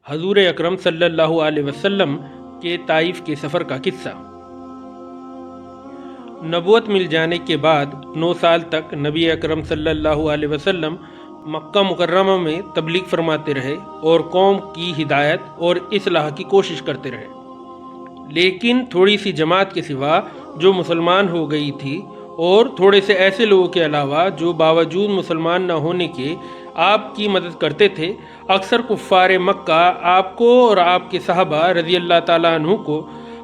حضور اکرم صلی اللہ علیہ وسلم کے طائف کے سفر کا قصہ۔ نبوت مل جانے کے بعد 9 سال تک نبی اکرم صلی اللہ علیہ وسلم مکہ مکرمہ میں تبلیغ فرماتے رہے اور قوم کی ہدایت اور اصلاح کی کوشش کرتے رہے، لیکن تھوڑی سی جماعت کے سوا جو مسلمان ہو گئی تھی اور تھوڑے سے ایسے لوگوں کے علاوہ جو باوجود مسلمان نہ ہونے کے آپ کی مدد کرتے تھے، اکثر کفار مکہ آپ کو اور آپ کے صحابہ رضی اللہ تعالیٰ عنہ کو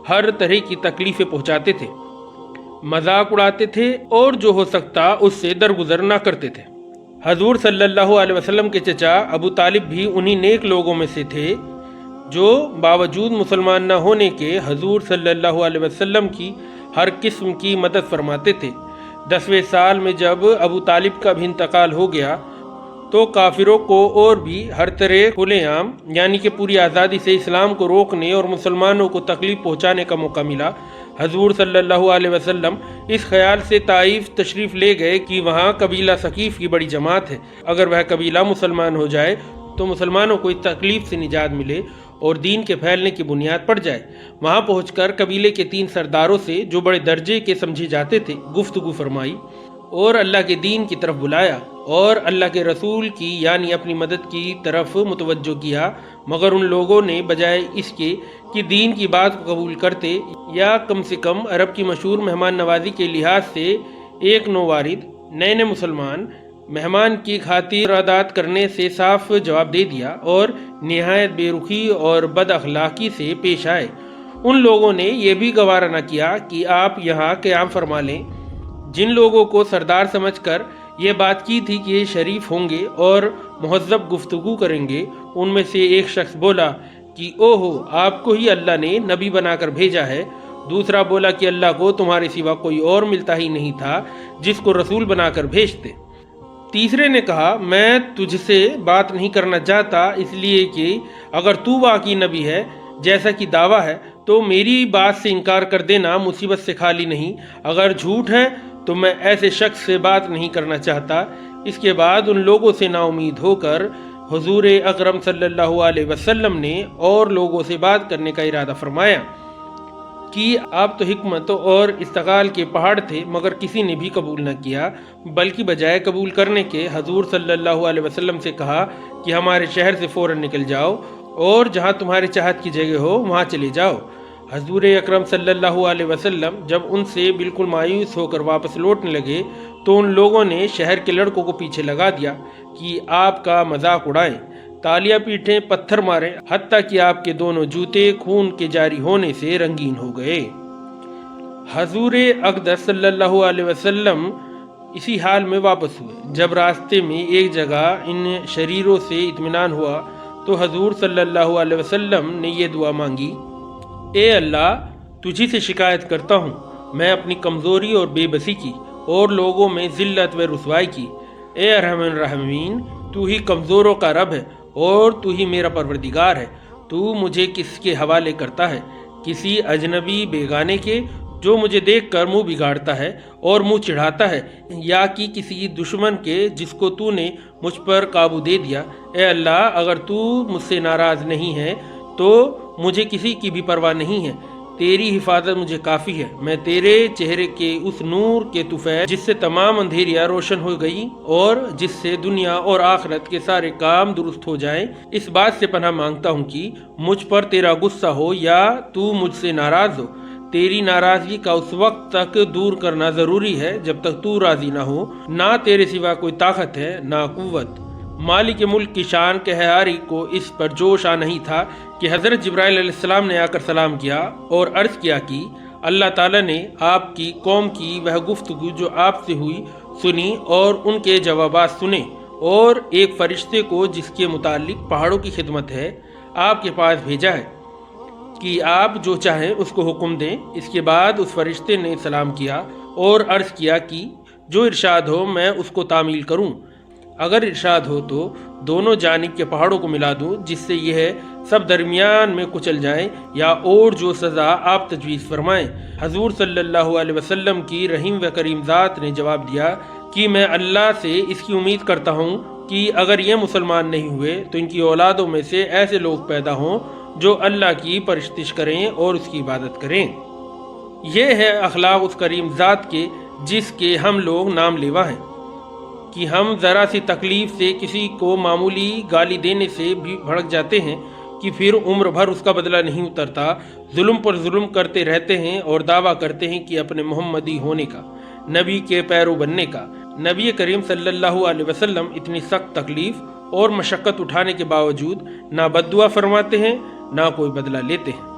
ہر طرح کی تکلیفیں پہنچاتے تھے، مذاق اڑاتے تھے اور جو ہو سکتا اس سے درگزر نہ کرتے تھے۔ حضور صلی اللہ علیہ وسلم کے چچا ابو طالب بھی انہی نیک لوگوں میں سے تھے جو باوجود مسلمان نہ ہونے کے حضور صلی اللہ علیہ وسلم کی ہر قسم کی مدد فرماتے تھے۔ 10ویں سال میں جب ابو طالب کا بھی انتقال ہو گیا تو کافروں کو اور بھی ہر طرح کھلے عام یعنی کہ پوری آزادی سے اسلام کو روکنے اور مسلمانوں کو تکلیف پہنچانے کا موقع ملا۔ حضور صلی اللہ علیہ وسلم اس خیال سے طائف تشریف لے گئے کہ وہاں قبیلہ ثقیف کی بڑی جماعت ہے، اگر وہ قبیلہ مسلمان ہو جائے تو مسلمانوں کو اس تکلیف سے نجات ملے اور دین کے پھیلنے کی بنیاد پڑ جائے۔ وہاں پہنچ کر قبیلے کے 3 سرداروں سے جو بڑے درجے کے سمجھے جاتے تھے گفتگو فرمائی اور اللہ کے دین کی طرف بلایا اور اللہ کے رسول کی یعنی اپنی مدد کی طرف متوجہ کیا، مگر ان لوگوں نے بجائے اس کے کہ دین کی بات کو قبول کرتے یا کم سے کم عرب کی مشہور مہمان نوازی کے لحاظ سے ایک نووارد نئے مسلمان مہمان کی خاطر عادات کرنے سے صاف جواب دے دیا اور نہایت بے رخی اور بد اخلاقی سے پیش آئے۔ ان لوگوں نے یہ بھی گوارا نہ کیا کہ آپ یہاں قیام فرما لیں۔ جن لوگوں کو سردار سمجھ کر یہ بات کی تھی کہ یہ شریف ہوں گے اور مہذب گفتگو کریں گے، ان میں سے ایک شخص بولا کہ اوہو، آپ کو ہی اللہ نے نبی بنا کر بھیجا ہے۔ دوسرا بولا کہ اللہ کو تمہارے سوا کوئی اور ملتا ہی نہیں تھا جس کو رسول بنا کر بھیجتے۔ تیسرے نے کہا، میں تجھ سے بات نہیں کرنا چاہتا اس لیے کہ اگر تو واقعی نبی ہے جیسا کہ دعویٰ ہے تو میری بات سے انکار کر دینا مصیبت سے خالی نہیں، اگر جھوٹ ہے تو میں ایسے شخص سے بات نہیں کرنا چاہتا۔ اس کے بعد ان لوگوں سے نا امید ہو کر حضور اکرم صلی اللہ علیہ وسلم نے اور لوگوں سے بات کرنے کا ارادہ فرمایا کہ آپ تو حکمت اور استقال کے پہاڑ تھے، مگر کسی نے بھی قبول نہ کیا، بلکہ بجائے قبول کرنے کے حضور صلی اللہ علیہ وسلم سے کہا کہ ہمارے شہر سے فوراً نکل جاؤ اور جہاں تمہارے چاہت کی جگہ ہو وہاں چلے جاؤ۔ حضور اکرم صلی اللہ علیہ وسلم جب ان سے بالکل مایوس ہو کر واپس لوٹنے لگے تو ان لوگوں نے شہر کے لڑکوں کو پیچھے لگا دیا کہ آپ کا مذاق اڑائیں، تالیاں پیٹیں، پتھر ماریں، حتیٰ کہ آپ کے دونوں جوتے خون کے جاری ہونے سے رنگین ہو گئے۔ حضور اقدس صلی اللہ علیہ وسلم اسی حال میں واپس ہوئے۔ جب راستے میں ایک جگہ ان شریروں سے اطمینان ہوا تو حضور صلی اللہ علیہ وسلم نے یہ دعا مانگی، اے اللہ، تجھی سے شکایت کرتا ہوں میں اپنی کمزوری اور بے بسی کی اور لوگوں میں ذلت و رسوائی کی۔ اے ارحم الراحمین، تو ہی کمزوروں کا رب ہے اور تو ہی میرا پروردگار ہے۔ تو مجھے کس کے حوالے کرتا ہے؟ کسی اجنبی بیگانے کے جو مجھے دیکھ کر منہ بگاڑتا ہے اور منہ چڑھاتا ہے، یا کہ کسی دشمن کے جس کو تو نے مجھ پر قابو دے دیا؟ اے اللہ، اگر تو مجھ سے ناراض نہیں ہے تو مجھے کسی کی بھی پرواہ نہیں ہے، تیری حفاظت مجھے کافی ہے۔ میں تیرے چہرے کے اس نور کے طفیل جس سے تمام اندھیریاں روشن ہو گئی اور جس سے دنیا اور آخرت کے سارے کام درست ہو جائیں، اس بات سے پناہ مانگتا ہوں کہ مجھ پر تیرا غصہ ہو یا تو مجھ سے ناراض ہو۔ تیری ناراضگی کا اس وقت تک دور کرنا ضروری ہے جب تک تو راضی نہ ہو۔ نہ تیرے سوا کوئی طاقت ہے نہ قوت۔ مالک ملک کی شان قہاری کو اس پر جوش آ نہیں تھا کہ حضرت جبرائیل علیہ السلام نے آ کر سلام کیا اور عرض کیا کہ اللہ تعالیٰ نے آپ کی قوم کی وہ گفتگو جو آپ سے ہوئی سنی اور ان کے جوابات سنے، اور ایک فرشتے کو جس کے متعلق پہاڑوں کی خدمت ہے آپ کے پاس بھیجا ہے کہ آپ جو چاہیں اس کو حکم دیں۔ اس کے بعد اس فرشتے نے سلام کیا اور عرض کیا کہ جو ارشاد ہو میں اس کو تعمیل کروں، اگر ارشاد ہو تو دونوں جانب کے پہاڑوں کو ملا دوں جس سے یہ سب درمیان میں کچل جائیں، یا اور جو سزا آپ تجویز فرمائیں۔ حضور صلی اللہ علیہ وسلم کی رحیم و کریم ذات نے جواب دیا کہ میں اللہ سے اس کی امید کرتا ہوں کہ اگر یہ مسلمان نہیں ہوئے تو ان کی اولادوں میں سے ایسے لوگ پیدا ہوں جو اللہ کی پرستش کریں اور اس کی عبادت کریں۔ یہ ہے اخلاق اس کریم ذات کے جس کے ہم لوگ نام لیوا ہیں، کہ ہم ذرا سی تکلیف سے کسی کو معمولی گالی دینے سے بھی بھڑک جاتے ہیں کہ پھر عمر بھر اس کا بدلہ نہیں اترتا، ظلم پر ظلم کرتے رہتے ہیں اور دعویٰ کرتے ہیں کہ اپنے محمدی ہونے کا، نبی کے پیرو بننے کا۔ نبی کریم صلی اللہ علیہ وسلم اتنی سخت تکلیف اور مشقت اٹھانے کے باوجود نہ بد دعا فرماتے ہیں نہ کوئی بدلہ لیتے ہیں۔